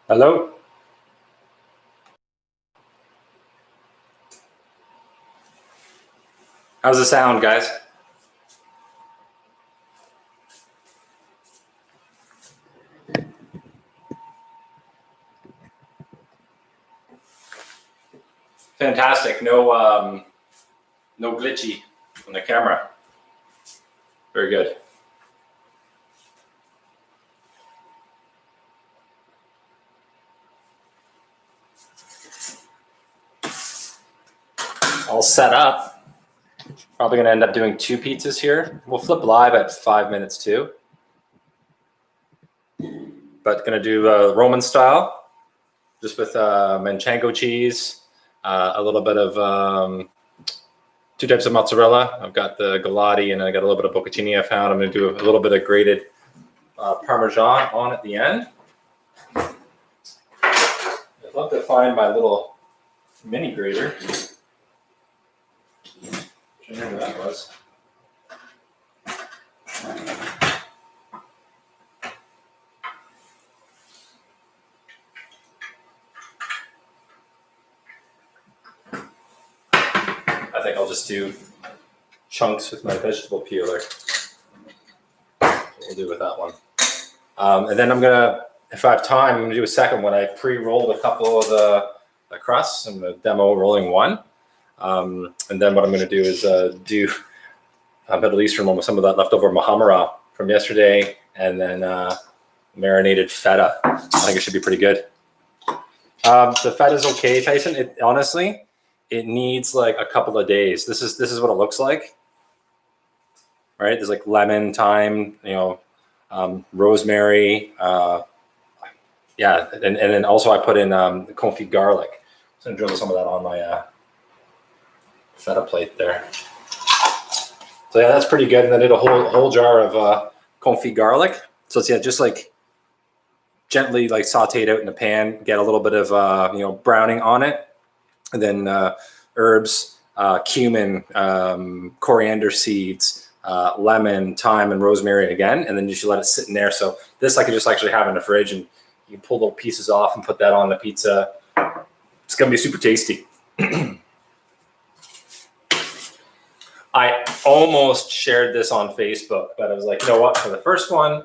Hello? How's the sound, guys? Fantastic. No glitchy on the camera. Very good. All set up. Probably gonna end up doing 2 pizzas here. We'll flip live at 5 minutes too. But gonna do Roman style, just with manchego cheese, a little bit of 2 types of mozzarella. I've got the Galati and I got a little bit of bocconcini I found. I'm gonna do a little bit of grated Parmesan on at the end. I'd love to find my little mini grater. I don't know where that was. I think I'll just do chunks with my vegetable peeler. We'll do with that one. And then I'm gonna, if I have time, I'm gonna do a second one. I pre-rolled a couple of the crusts. I'm gonna demo rolling one. And then what I'm gonna do is do a Middle Eastern one with some of that leftover mahamara from yesterday, and then marinated feta. I think it should be pretty good. The feta is okay, Tyson. It honestly, it needs like a couple of days. This is what it looks like, right? There's like lemon, thyme, rosemary. Yeah, and then also I put in confit garlic. So I'm gonna drizzle some of that on my feta plate there. So yeah, that's pretty good. And I did a whole jar of confit garlic. So it's just like gently like sauteed out in the pan, get a little bit of browning on it, and then herbs, cumin, coriander seeds, lemon, thyme, and rosemary again, and then you should let it sit in there. So this I could just actually have in the fridge, and you can pull little pieces off and put that on the pizza. It's gonna be super tasty. I almost shared this on Facebook, but I was like, you know what? For the first one,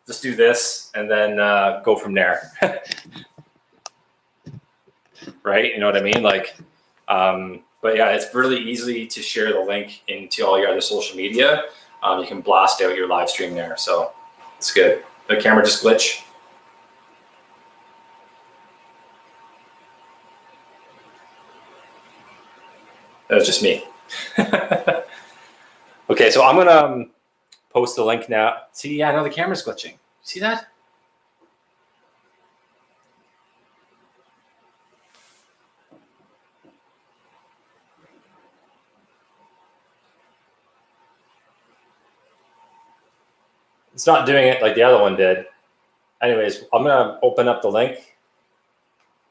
just do this and then go from there. Right? You know what I mean? Like, but yeah, it's really easy to share the link into all your other social media. You can blast out your live stream there. So it's good. The camera just glitched. That was just me. Okay, so I'm gonna post the link now. See, yeah, no, the camera's glitching. See that? It's not doing it like the other one did. Anyways, I'm gonna open up the link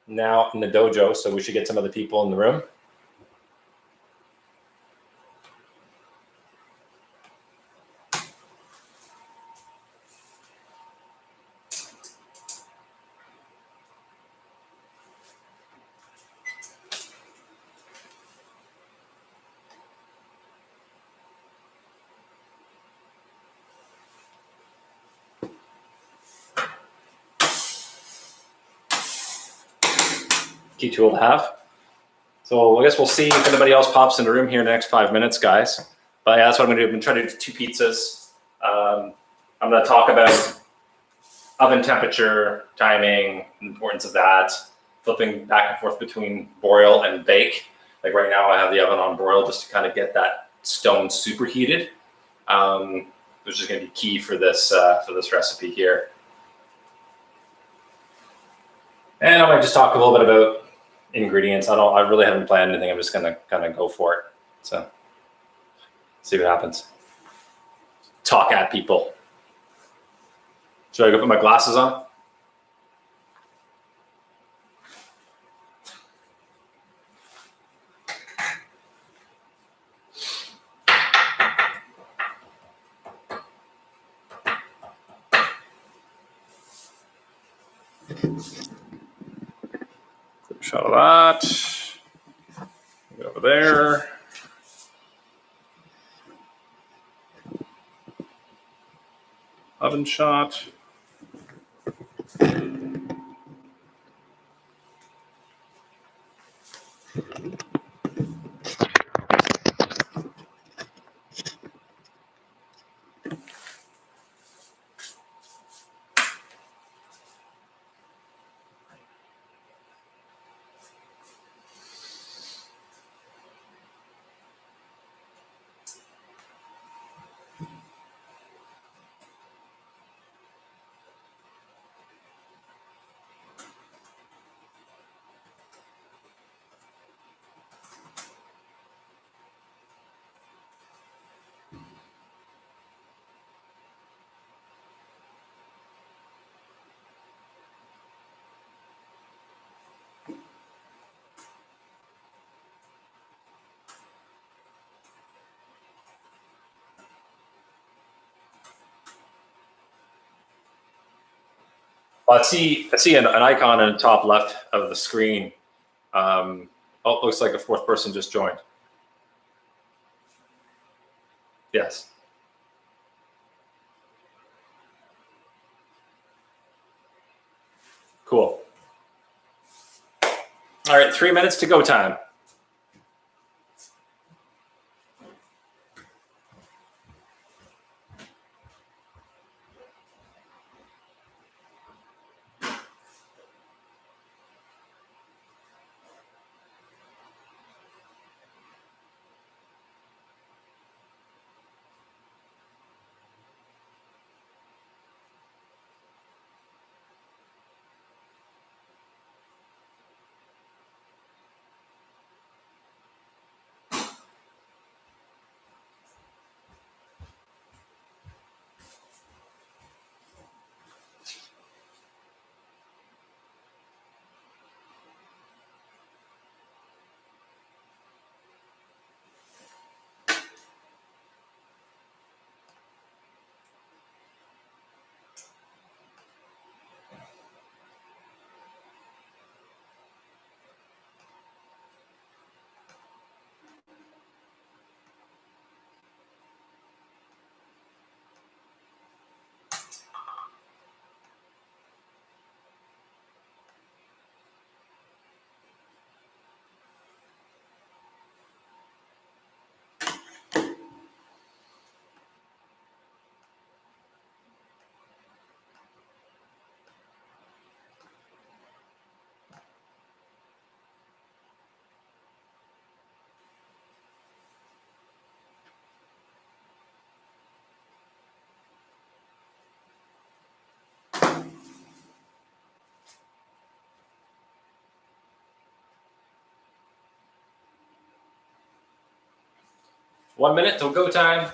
now in the dojo, so we should get some other people in the room. Key tool to have. So I guess we'll see if anybody else pops in the room here in the next 5 minutes, guys. But yeah, that's what I'm gonna do. I'm gonna try to do 2 pizzas. I'm gonna talk about oven temperature, timing, importance of that, flipping back and forth between broil and bake. Like right now I have the oven on broil just to kind of get that stone superheated, which is gonna be key for this recipe here. And I might just talk a little bit about ingredients. I really haven't planned anything. I'm just gonna kind of go for it. So see what happens. Talk at people. Should I go put my glasses on? shot of that. Go over there. Oven shot. Well, I see an icon in the top left of the screen. Oh, it looks like a fourth person just joined. Yes. Cool. All right, 3 minutes to go time. One minute till go time.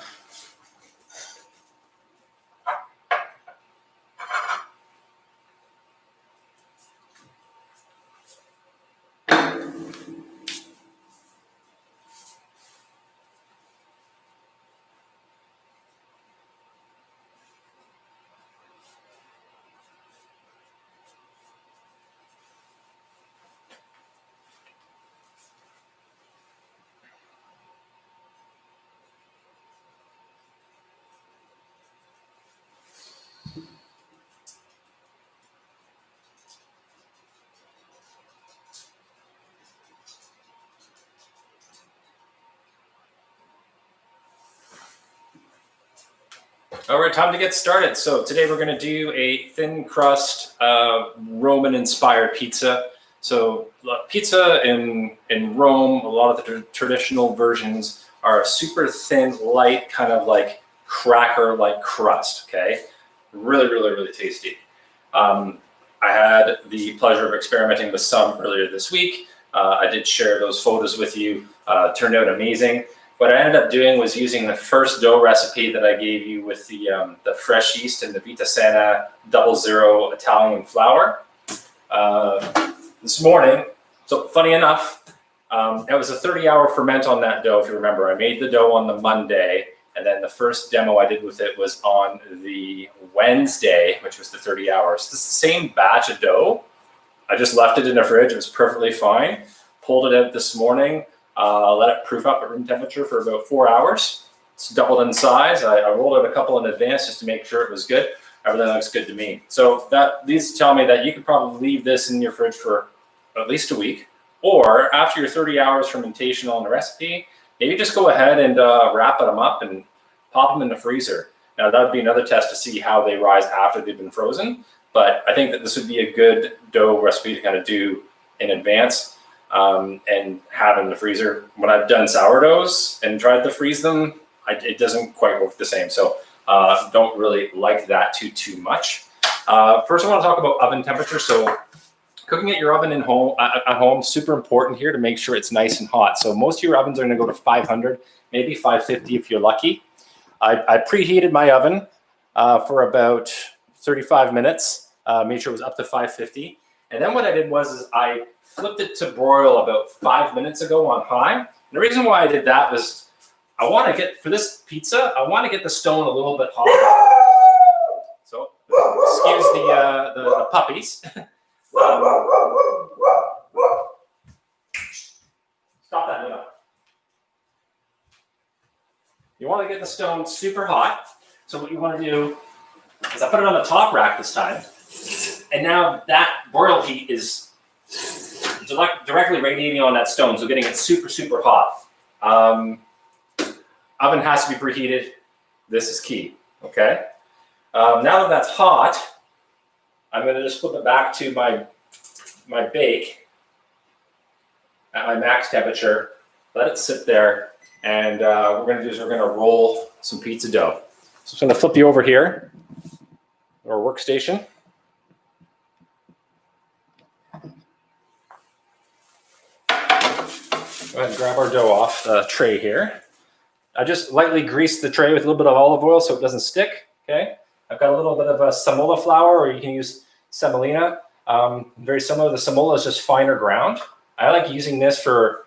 All right, time to get started. So today we're going to do a thin crust Roman-inspired pizza. So pizza in Rome, a lot of the traditional versions are super thin, light, kind of like cracker-like crust, okay? Really, really, really tasty. I had the pleasure of experimenting with some earlier this week. I did share those photos with you. Turned out amazing. What I ended up doing was using the first dough recipe that I gave you with the fresh yeast and the Vita Sana 00 Italian flour. This morning, so funny enough, it was a 30-hour ferment on that dough, if you remember. I made the dough on the Monday, and then the first demo I did with it was on the Wednesday, which was the 30 hours. It's the same batch of dough, I just left it in the fridge. It was perfectly fine. Pulled it out this morning, let it proof up at room temperature for about 4 hours. It's doubled in size. I rolled it a couple in advance just to make sure it was good. Everything looks good to me. So these tell me that you could probably leave this in your fridge for at least a week. Or after your 30 hours fermentation on the recipe, maybe just go ahead and wrap them up and pop them in the freezer. Now that would be another test to see how they rise after they've been frozen. But I think that this would be a good dough recipe to kind of do in advance and have in the freezer. When I've done sourdoughs and tried to freeze them, it doesn't quite work the same. So don't really like that too much. First, I want to talk about oven temperature. So cooking at your oven at home, super important here to make sure it's nice and hot. So most of your ovens are going to go to 500, maybe 550 if you're lucky. I preheated my oven for about 35 minutes, made sure it was up to 550. And then what I did was I flipped it to broil about 5 minutes ago on high. And the reason why I did that was I want to get, for this pizza, I want to get the stone a little bit hotter. So excuse the puppies. Stop that, Luna. You want to get the stone super hot. So what you want to do is I put it on the top rack this time. And now that broil heat is directly radiating on that stone, so getting it super hot. Oven has to be preheated. This is key, okay? Now that that's hot, I'm gonna just flip it back to my bake at my max temperature, let it sit there, and what we're gonna do is we're gonna roll some pizza dough. So I'm gonna flip you over here, our workstation. Go ahead and grab our dough off the tray here. I just lightly grease the tray with a little bit of olive oil so it doesn't stick, okay? I've got a little bit of a semola flour, or you can use semolina. Very similar. The semola is just finer ground. I like using this for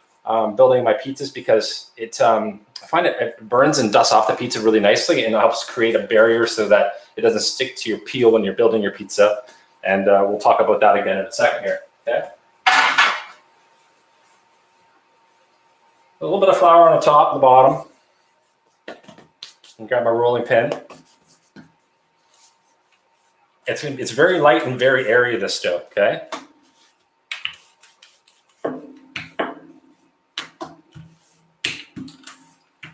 building my pizzas because I find it burns and dusts off the pizza really nicely, and it helps create a barrier so that it doesn't stick to your peel when you're building your pizza. And we'll talk about that again in a second here, okay? A little bit of flour on the top and the bottom. And grab my rolling pin. It's very light and very airy, this dough, okay?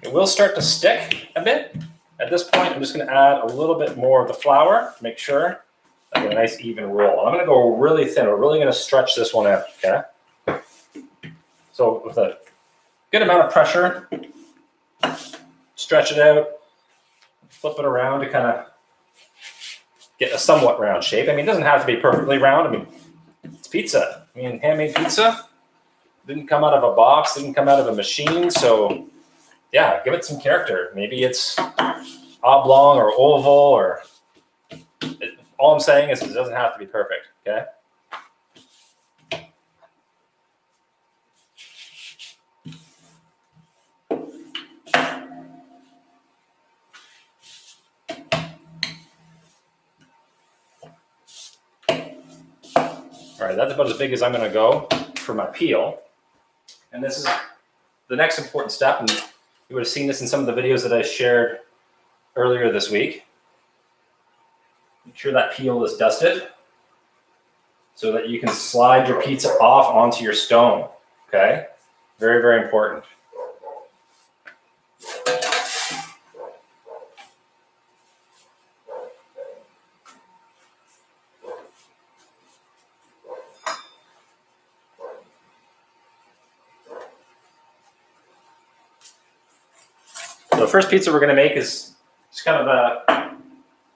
It will start to stick a bit. At this point, I'm just gonna add a little bit more of the flour to make sure I get a nice even roll. I'm gonna go really thin. We're really gonna stretch this one out, okay? So with a good amount of pressure, stretch it out, flip it around to kind of get a somewhat round shape. I mean, it doesn't have to be perfectly round. I mean, it's pizza. I mean, handmade pizza didn't come out of a box, didn't come out of a machine. So yeah, give it some character. Maybe it's oblong or oval, or all I'm saying is it doesn't have to be perfect, okay? All right, that's about as big as I'm gonna go for my peel. And this is the next important step, and you would have seen this in some of the videos that I shared earlier this week. Make sure that peel is dusted so that you can slide your pizza off onto your stone, okay? Very important. So the first pizza we're going to make is just kind of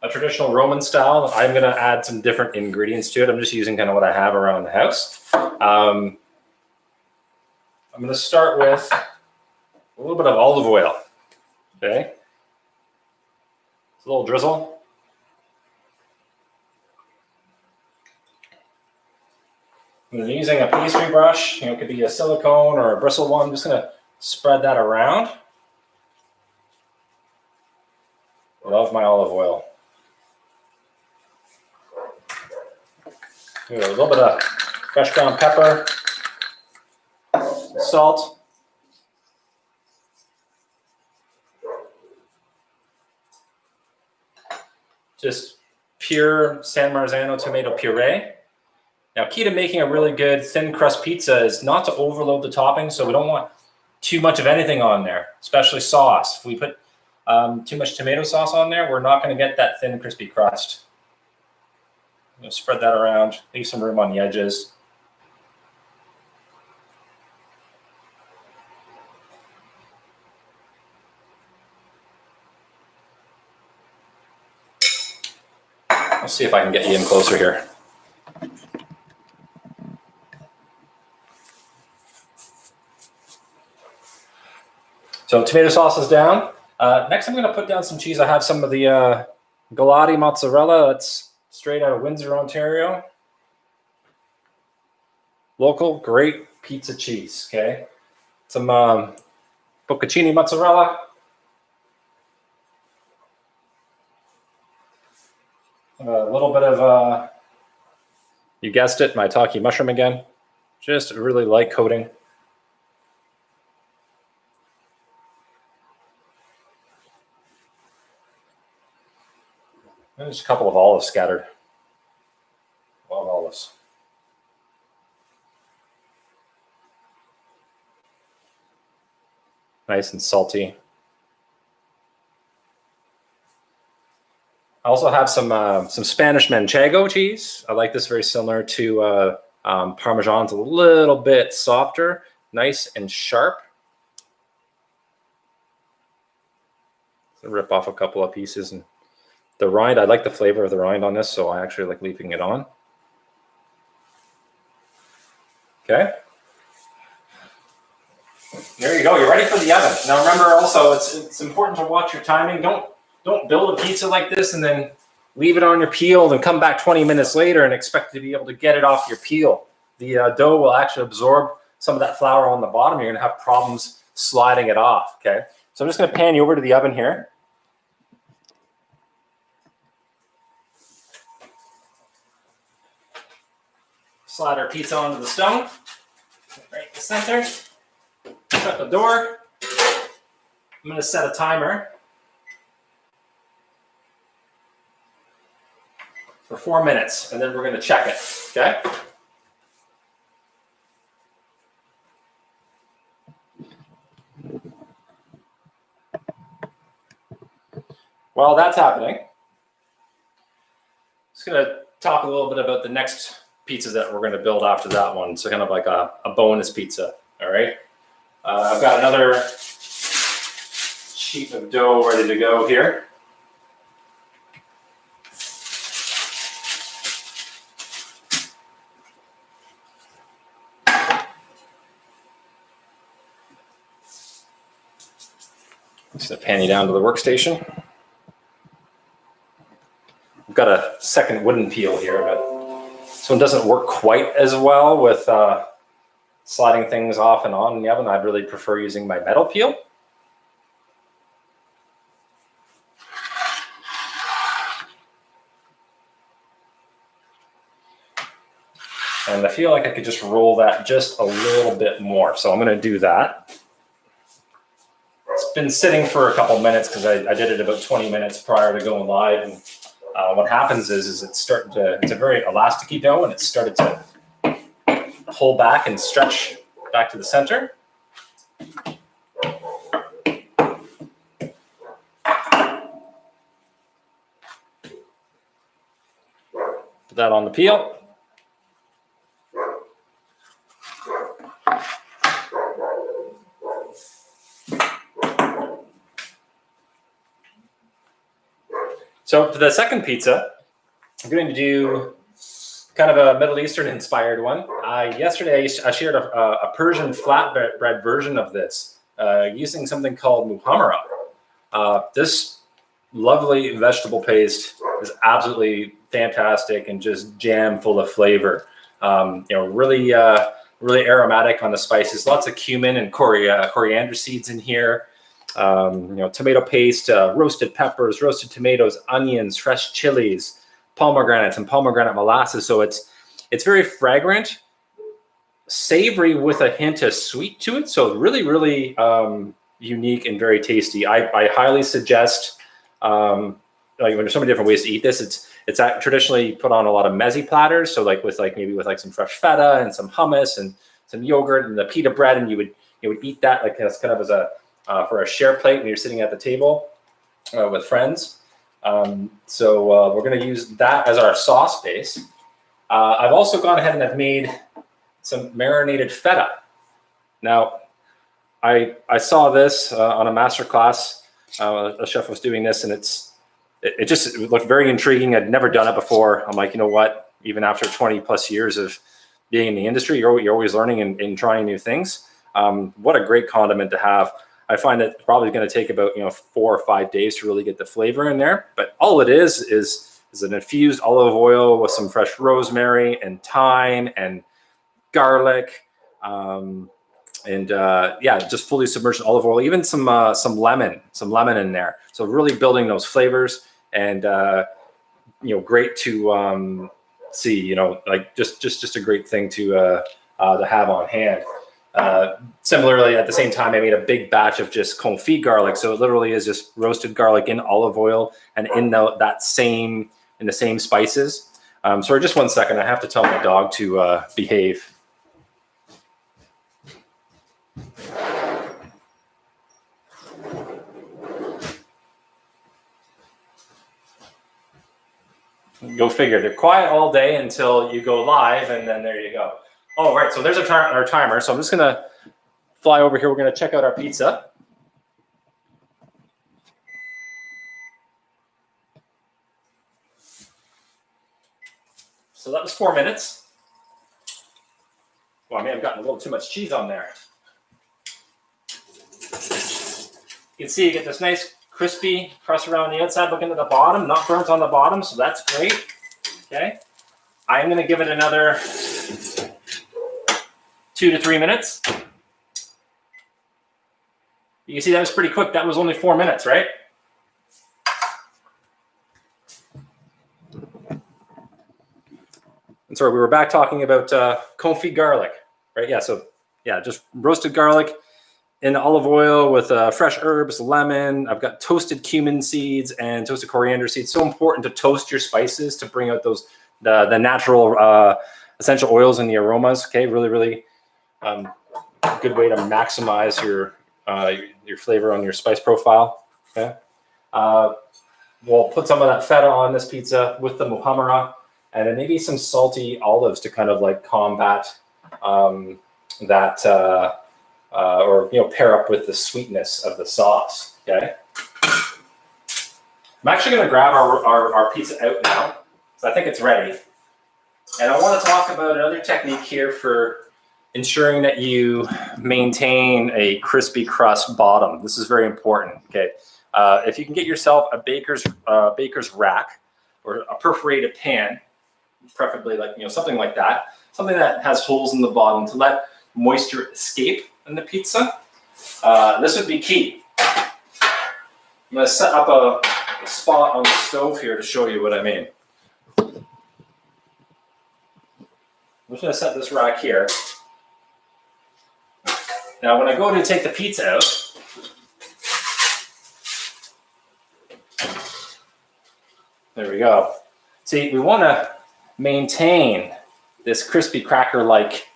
a traditional Roman style. I'm going to add some different ingredients to it. I'm just using kind of what I have around the house. I'm going to start with a little bit of olive oil. Okay, it's a little drizzle. I'm using a pastry brush. You know, it could be a silicone or a bristle one. I'm just going to spread that around. Love my olive oil. A little bit of fresh ground pepper, salt. Just pure San Marzano tomato puree. Now, key to making a really good thin crust pizza is not to overload the toppings, so we don't want too much of anything on there, especially sauce. If we put too much tomato sauce on there, we're not going to get that thin, crispy crust. Spread that around, leave some room on the edges. I'll see if I can get you in closer here. So tomato sauce is down. Next, I'm going to put down some cheese. I have some of the Galati mozzarella. That's straight out of Windsor, Ontario. Local, great pizza cheese, okay? Some bocconcini mozzarella. A little bit of, you guessed it, maitake mushroom again. Just a really light coating. And just a couple of olives scattered. A lot of olives. Nice and salty. I also have some Spanish Manchego cheese. I like this, very similar to Parmesan. It's a little bit softer, nice and sharp. So rip off a couple of pieces. And the rind, I like the flavor of the rind on this, so I actually like leaving it on. Okay. There you go. You're ready for the oven. Now remember also, it's important to watch your timing. Don't build a pizza like this and then leave it on your peel and come back 20 minutes later and expect to be able to get it off your peel. The dough will actually absorb some of that flour on the bottom. You're going to have problems sliding it off, okay? So I'm just going to pan you over to the oven here. Slide our pizza onto the stone, right in the center. Shut the door. I'm going to set a timer for 4 minutes, and then we're going to check it, okay? While that's happening, I'm just going to talk a little bit about the next pizza that we're going to build after that one. So kind of like a bonus pizza, all right? I've got another sheet of dough ready to go here. Just going to pan you down to the workstation. I've got a second wooden peel here, but this one doesn't work quite as well with sliding things off and on in the oven. I'd really prefer using my metal peel. And I feel like I could just roll that just a little bit more. So I'm going to do that. It's been sitting for a couple minutes because I did it about 20 minutes prior to going live. And what happens is it's starting to, it's a very elasticy dough, and it's started to pull back and stretch back to the center. Put that on the peel. So for the second pizza, I'm going to do kind of a Middle Eastern inspired one. Yesterday I shared a Persian flatbread version of this using something called muhammara. This lovely vegetable paste is absolutely fantastic and just jam full of flavor. Really aromatic on the spices. Lots of cumin and coriander seeds in here. Tomato paste, roasted peppers, roasted tomatoes, onions, fresh chilies, pomegranates, and pomegranate molasses. So it's very fragrant, savory with a hint of sweet to it. So really, really unique and very tasty. I highly suggest, like, there's so many different ways to eat this. It's traditionally put on a lot of mezzi platters. So like maybe with like some fresh feta and some hummus and some yogurt and the pita bread, and you would eat that like as kind of as a for a share plate when you're sitting at the table with friends. So we're going to use that as our sauce base. I've also gone ahead and I've made some marinated feta. Now, I saw this on a master class. A chef was doing this, and it just looked very intriguing. I'd never done it before. I'm like, you know what? Even after 20 plus years of being in the industry, you're always learning and trying new things. What a great condiment to have. I find that it's probably going to take about 4 or 5 days to really get the flavor in there. But all it is an infused olive oil with some fresh rosemary and thyme and garlic, yeah, just fully submerged in olive oil. Even some lemon in there. So really building those flavors, and great to see. Like just a great thing to have on hand. Similarly, at the same time, I made a big batch of just confit garlic. So it literally is just roasted garlic in olive oil and in the same spices. Sorry, just 1 second. I have to tell my dog to behave. Go figure. They're quiet all day until you go live, and then there you go. Oh, right. So there's our timer. So I'm just going to fly over here. We're going to check out our pizza. So that was 4 minutes. Well, I may have gotten a little too much cheese on there. You can see you get this nice crispy crust around the outside, looking at the bottom, not burnt on the bottom, so that's great. Okay. I'm going to give it another 2 to 3 minutes. You can see that was pretty quick. That was only 4 minutes, right? And sorry, we were back talking about confit garlic, right? Yeah, so yeah, just roasted garlic in olive oil with fresh herbs, lemon. I've got toasted cumin seeds and toasted coriander seeds. So important to toast your spices to bring out the natural essential oils and the aromas. Okay, really, really good way to maximize your flavor on your spice profile. Okay, we'll put some of that feta on this pizza with the muhammara, and then maybe some salty olives to kind of like combat that. Or pair up with the sweetness of the sauce. Okay, I'm actually going to grab our pizza out now, so I think it's ready. And I want to talk about another technique here for ensuring that you maintain a crispy crust bottom. This is very important. Okay, if you can get yourself a baker's rack or a perforated pan, preferably like something like that, something that has holes in the bottom to let moisture escape in the pizza. This would be key. I'm going to set up a spot on the stove here to show you what I mean. I'm just going to set this rack here. Now, when I go to take the pizza out, there we go. See, we want to maintain this crispy cracker-like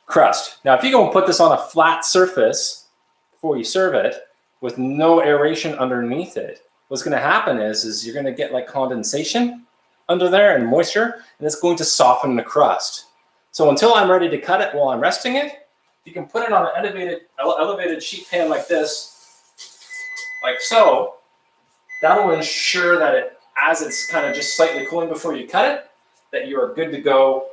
crust. Now, if you go and put this on a flat surface before you serve it with no aeration underneath it, what's going to happen is you're going to get like condensation under there and moisture, and it's going to soften the crust. So until I'm ready to cut it while I'm resting it, you can put it on an elevated sheet pan like this, like so. That'll ensure that as it's kind of just slightly cooling before you cut it, that you are good to go.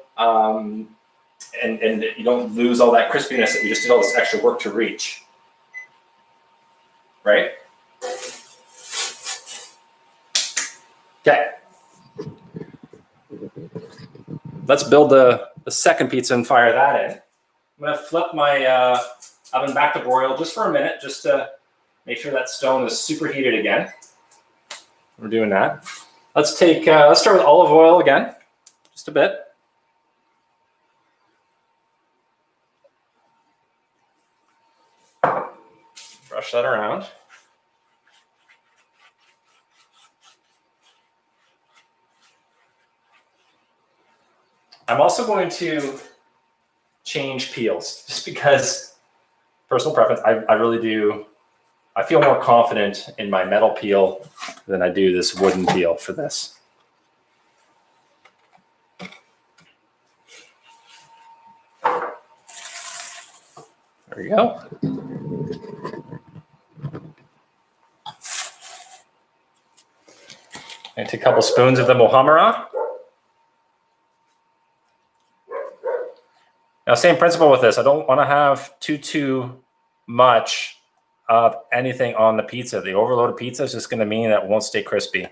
And you don't lose all that crispiness that you just did all this extra work to reach, right? Okay. Let's build the second pizza and fire that in. I'm going to flip my oven back to broil just for a minute, just to make sure that stone is superheated again. We're doing that. Let's start with olive oil again, just a bit. Brush that around. I'm also going to change peels just because personal preference. I really do. I feel more confident in my metal peel than I do this wooden peel for this. There we go. And take a couple spoons of the Mohamara. Now, same principle with this. I don't want to have too much of anything on the pizza. The overloaded pizza is just going to mean that it won't stay crispy.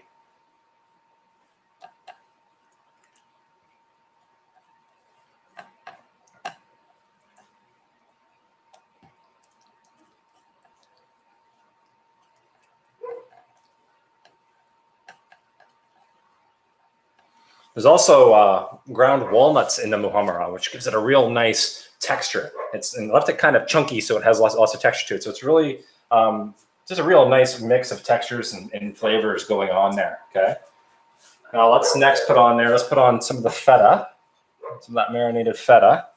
There's also ground walnuts in the muhammara, which gives it a real nice texture. And left it kind of chunky, so it has lots of texture to it. So it's really just a real nice mix of textures and flavors going on there. Okay. Now let's next put on there. Let's put on some of the feta, some of that marinated feta.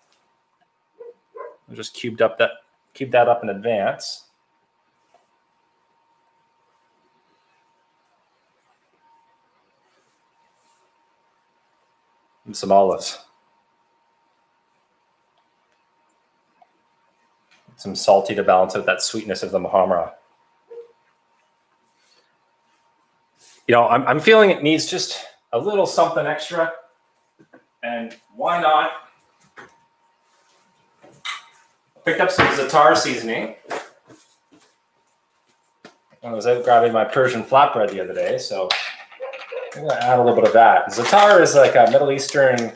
I just cube that up in advance. And some olives. Some salty to balance out that sweetness of the muhammara. You know, I'm feeling it needs just a little something extra. And why not? Picked up some za'atar seasoning. I was out grabbing my Persian flatbread the other day, so I'm going to add a little bit of that. Za'atar is like a Middle Eastern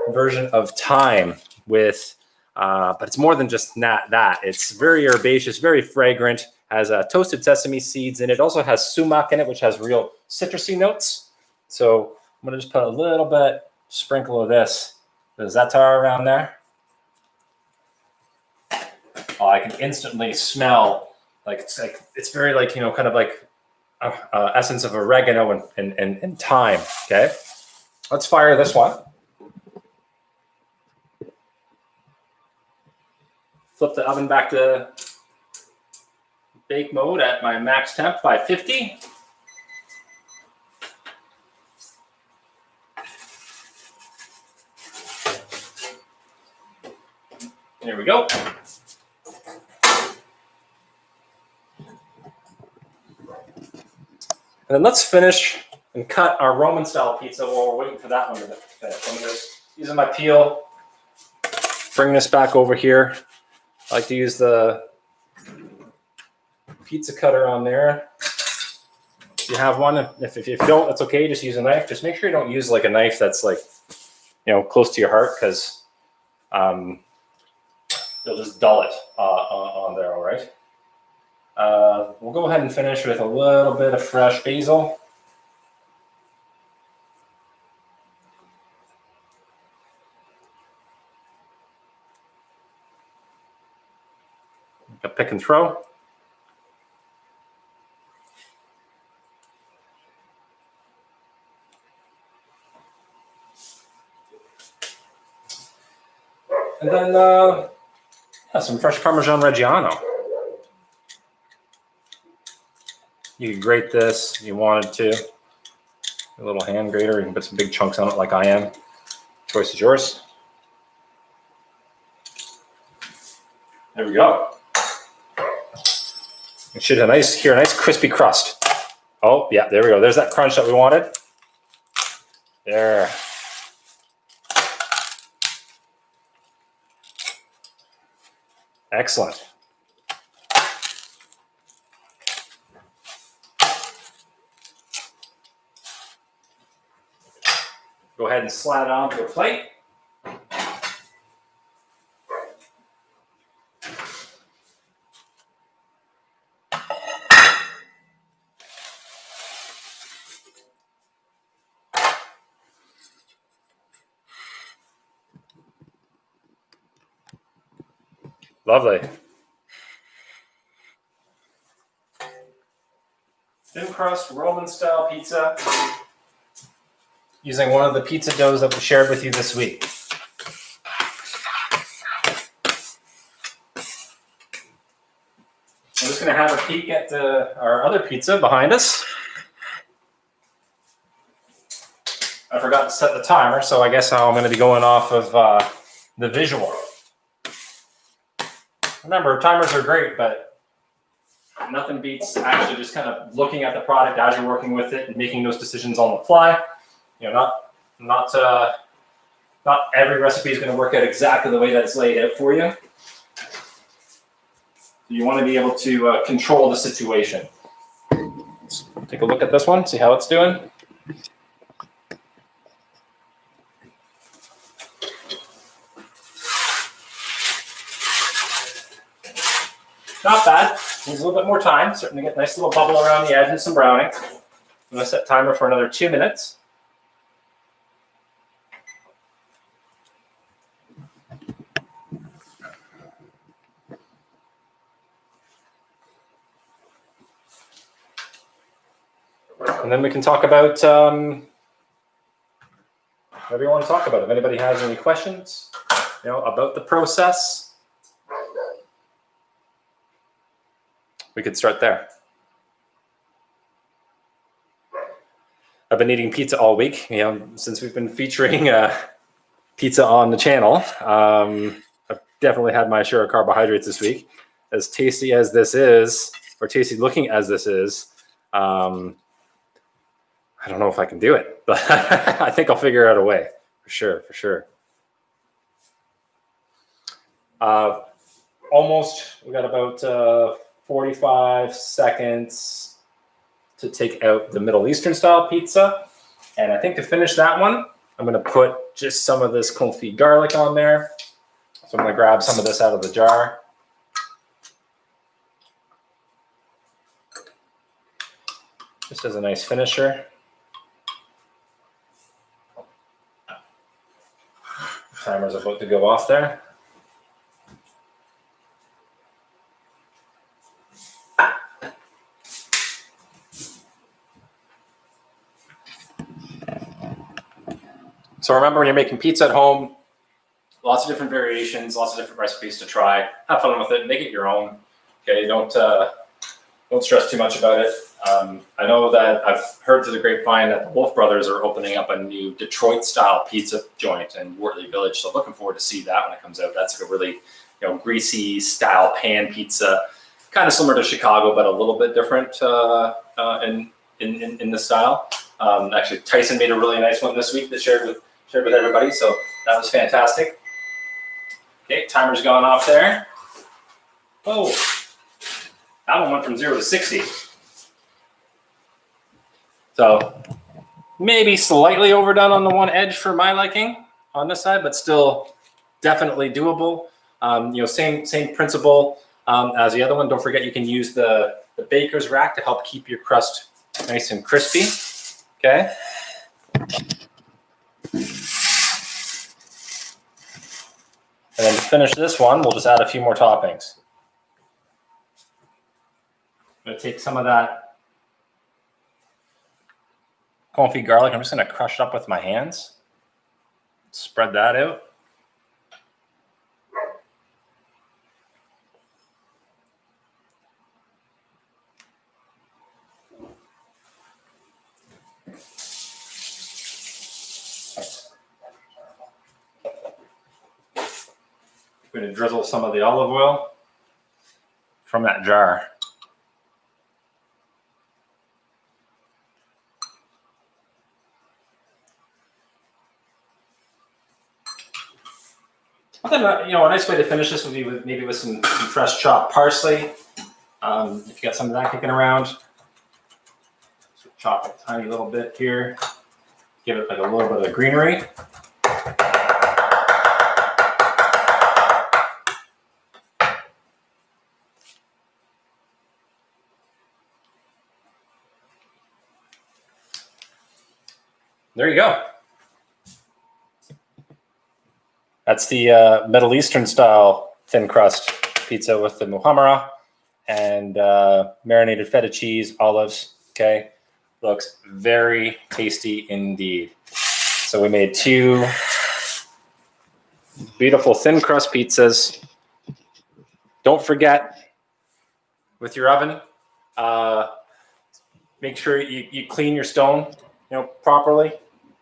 version of thyme with, but it's more than just that. It's very herbaceous, very fragrant, has toasted sesame seeds in it. It also has sumac in it, which has real citrusy notes. So I'm going to just put a little bit, sprinkle of this, the za'atar around there. Oh, I can instantly smell it's very like, you know, kind of like essence of oregano and thyme. Okay, let's fire this one. Flip the oven back to bake mode at my max temp, 550. There we go. And then let's finish and cut our Roman style pizza while we're waiting for that one to finish. I'm just using my peel, bring this back over here. I like to use the pizza cutter on there. If you have one, if you don't, that's okay. Just use a knife. Just make sure you don't use like a knife that's like, you know, close to your heart, because you'll just dull it on there. All right. We'll go ahead and finish with a little bit of fresh basil. A pick and throw. And then some fresh Parmesan Reggiano. You can grate this if you wanted to. A little hand grater. You can put some big chunks on it like I am. Choice is yours. There we go. It should have a nice crispy crust. Oh, yeah, there we go. There's that crunch that we wanted. There. Excellent. Go ahead and slide it onto a plate. Lovely. thin crust Roman style pizza using one of the pizza doughs that we shared with you this week. I'm just going to have a peek at our other pizza behind us. I forgot to set the timer, so I guess I'm going to be going off of the visual. Remember, timers are great, but nothing beats actually just kind of looking at the product as you're working with it and making those decisions on the fly. You know, not every recipe is going to work out exactly the way that it's laid out for you. You want to be able to control the situation. Let's take a look at this one, see how it's doing. Not bad. Needs a little bit more time. Starting to get a nice little bubble around the edge and some browning. I'm going to set timer for another 2 minutes. And then we can talk about whatever you want to talk about. If anybody has any questions, you know, about the process, we could start there. I've been eating pizza all week, you know, since we've been featuring pizza on the channel. I've definitely had my share of carbohydrates this week. As tasty as this is, or tasty looking as this is, I don't know if I can do it, but I think I'll figure out a way, for sure. Almost, we got about 45 seconds to take out the Middle Eastern style pizza. And I think to finish that one, I'm going to put just some of this confit garlic on there. So I'm going to grab some of this out of the jar. Just as a nice finisher. Timer's about to go off there. So remember, when you're making pizza at home, lots of different variations, lots of different recipes to try. Have fun with it, make it your own. Okay, don't stress too much about it. I know that I've heard through the grapevine that the Wolf Brothers are opening up a new Detroit-style pizza joint in Wortley Village. So looking forward to see that when it comes out. That's like a really, you know, greasy style pan pizza, kind of similar to Chicago, but a little bit different in the style. Actually, Tyson made a really nice one this week that shared with everybody, so that was fantastic. Okay, timer's gone off there. Oh, that one went from 0 to 60. So maybe slightly overdone on the one edge for my liking on this side, but still definitely doable. You know, same principle as the other one. Don't forget you can use the baker's rack to help keep your crust nice and crispy. Okay. And then to finish this one, we'll just add a few more toppings. I'm going to take some of that confit garlic. I'm just going to crush it up with my hands. Spread that out. I'm going to drizzle some of the olive oil from that jar. You know, a nice way to finish this would be maybe with some fresh chopped parsley. If you got some of that kicking around, so chop a tiny little bit here. Give it like a little bit of greenery. There you go. That's the Middle Eastern style thin crust pizza with the muhammara and marinated feta cheese, olives, Okay, looks very tasty indeed. So we made 2 beautiful thin crust pizzas. Don't forget, with your oven, make sure you clean your stone, properly.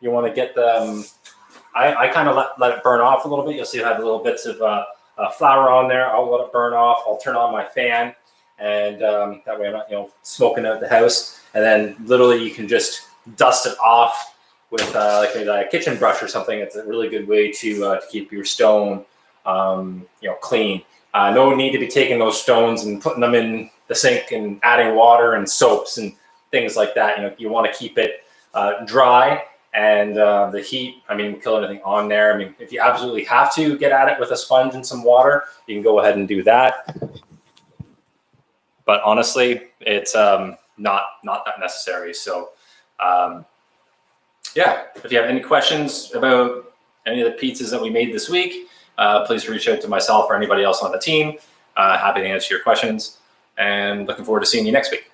You want to get the, I kind of let it burn off a little bit. You'll see I have little bits of flour on there. I'll let it burn off. I'll turn on my fan, and that way I'm not, smoking out the house. And then literally you can just dust it off with like maybe a kitchen brush or something. It's a really good way to keep your stone, clean. No need to be taking those stones and putting them in the sink and adding water and soaps and things like that. You want to keep it dry, and the heat, kill anything on there. If you absolutely have to get at it with a sponge and some water, you can go ahead and do that. But honestly, it's not that necessary. So yeah, if you have any questions about any of the pizzas that we made this week, please reach out to myself or anybody else on the team. Happy to answer your questions, and looking forward to seeing you next week.